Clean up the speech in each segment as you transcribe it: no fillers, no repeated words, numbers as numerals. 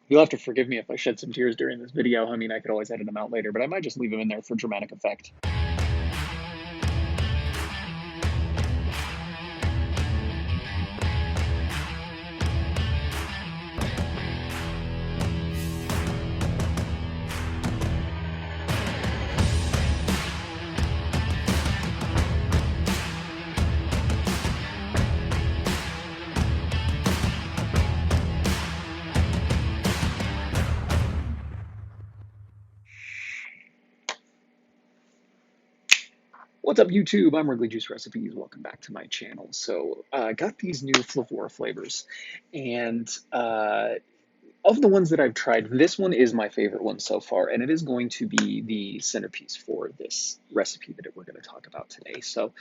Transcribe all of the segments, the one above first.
You'll have to forgive me if I shed some tears during this video. I mean, I could always edit them out later, but I might just leave them in there for dramatic effect. What's up, YouTube? I'm Wrigley Juice Recipes. Welcome back to my channel. So, I got these new Flavora flavors, and of the ones that I've tried, this one is my favorite one so far, and it is going to be the centerpiece for this recipe that we're going to talk about today. So,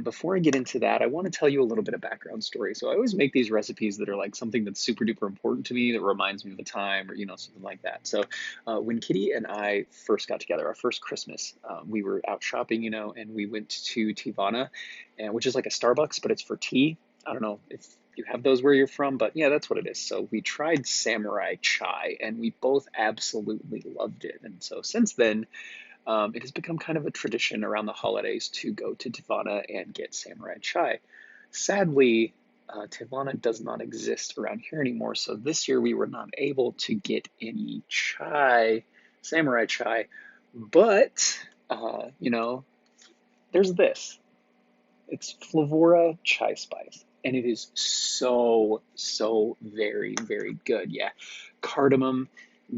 before I get into that, I want to tell you a little bit of background story. So, I always make these recipes that are like something that's super duper important to me that reminds me of a time or, something like that. So, when Kitty and I first got together, our first Christmas, we were out shopping, and we went to Tivana, and which is like a Starbucks, but it's for tea. I don't know if you have those where you're from, but yeah, that's what it is. So we tried Samurai Chai and we both absolutely loved it. And so since then, it has become kind of a tradition around the holidays to go to Tivana and get Samurai Chai. Sadly, Tivana does not exist around here anymore. So this year we were not able to get any chai, Samurai Chai, but, there's this. It's Flavora Chai Spice, and it is so, so very, very good. Yeah, cardamom,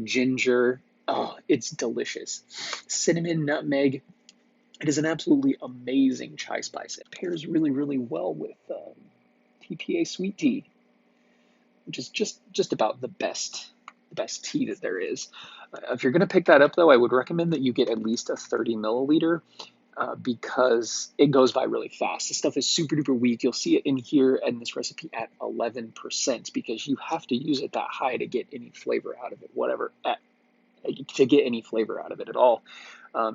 ginger. Oh, it's delicious. Cinnamon, nutmeg. It is an absolutely amazing chai spice. It pairs really, really well with TFA Sweet Tea, which is just about the best tea that there is. If you're going to pick that up, though, I would recommend that you get at least a 30 milliliter because it goes by really fast. This stuff is super duper weak. You'll see it in here in this recipe at 11% because you have to use it that high to get any flavor out of it, to get any flavor out of it at all.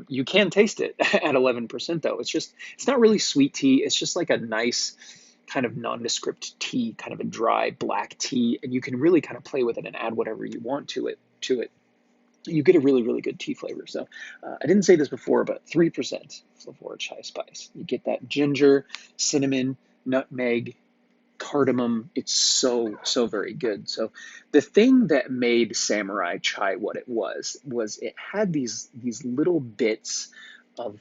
You can taste it at 11% though. It's not really sweet tea. It's just like a nice kind of nondescript tea, kind of a dry black tea, and you can really kind of play with it and add whatever you want to it. You get a really, really good tea flavor. So I didn't say this before, but 3% Flavora Chai Spice. You get that ginger, cinnamon, nutmeg, cardamom. It's so, so very good. So the thing that made Samurai Chai what it was it had these little bits of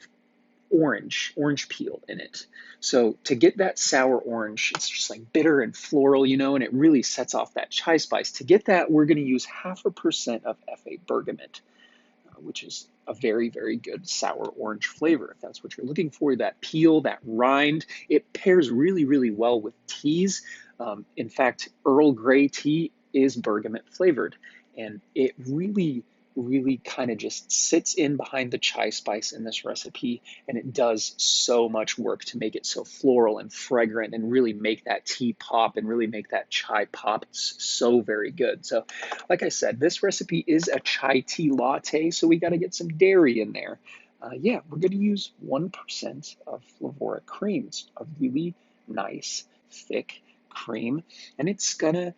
orange peel in it. So to get that sour orange, it's just like bitter and floral, and it really sets off that chai spice. To get that, we're going to use 0.5% of FA Bergamot, which is a very, very good sour orange flavor. If that's what you're looking for, that peel, that rind, it pairs really, really well with teas. In fact, Earl Grey tea is bergamot flavored, and it really, really kind of just sits in behind the chai spice in this recipe, and it does so much work to make it so floral and fragrant and really make that tea pop and really make that chai pop. It's so very good. So like I said, this recipe is a chai tea latte, so we got to get some dairy in there. Yeah, we're going to use 1% of Flavora cream. It's a really nice, thick cream, and it's gonna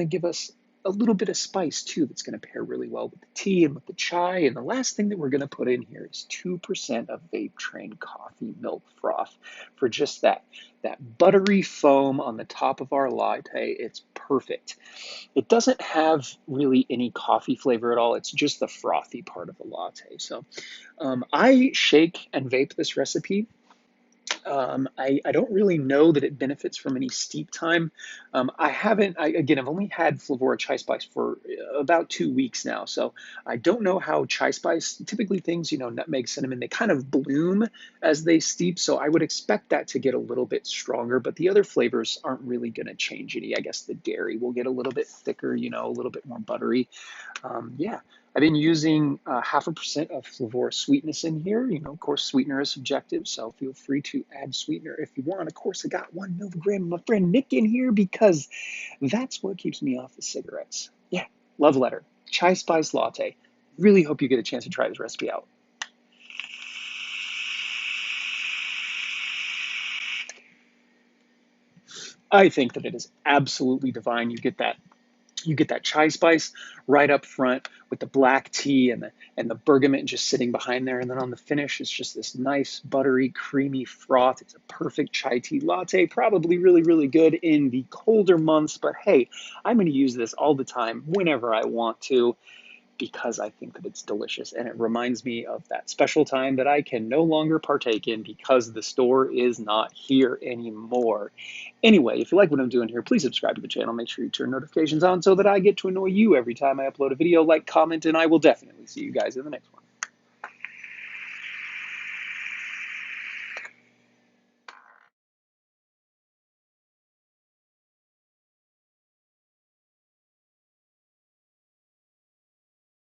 give us a little bit of spice too. That's going to pair really well with the tea and with the chai. And the last thing that we're going to put in here is 2% of Vape Train coffee milk froth for just that buttery foam on the top of our latte. It's perfect. It doesn't have really any coffee flavor at all. It's just the frothy part of the latte. So I shake and vape this recipe. I don't really know that it benefits from any steep time. Again, I've only had Flavora Chai Spice for about 2 weeks now, so I don't know how Chai Spice, typically things, nutmeg, cinnamon, they kind of bloom as they steep, so I would expect that to get a little bit stronger, but the other flavors aren't really going to change any. I guess the dairy will get a little bit thicker, a little bit more buttery. Yeah, I've been using 0.5% of Flavora sweetness in here. Of course, sweetener is subjective, so feel free to add sweetener if you want. Of course, I got 1 milligram of my friend Nick in here because that's what keeps me off the cigarettes. Yeah, love letter. Chai Spice Latte. Really hope you get a chance to try this recipe out. I think that it is absolutely divine. You get that You get that chai spice right up front with the black tea and the bergamot just sitting behind there. And then on the finish, it's just this nice, buttery, creamy froth. It's a perfect chai tea latte, probably really, really good in the colder months. But hey, I'm going to use this all the time whenever I want to, because I think that it's delicious. And it reminds me of that special time that I can no longer partake in because the store is not here anymore. Anyway, if you like what I'm doing here, please subscribe to the channel. Make sure you turn notifications on so that I get to annoy you every time I upload a video. Like, comment, and I will definitely see you guys in the next one.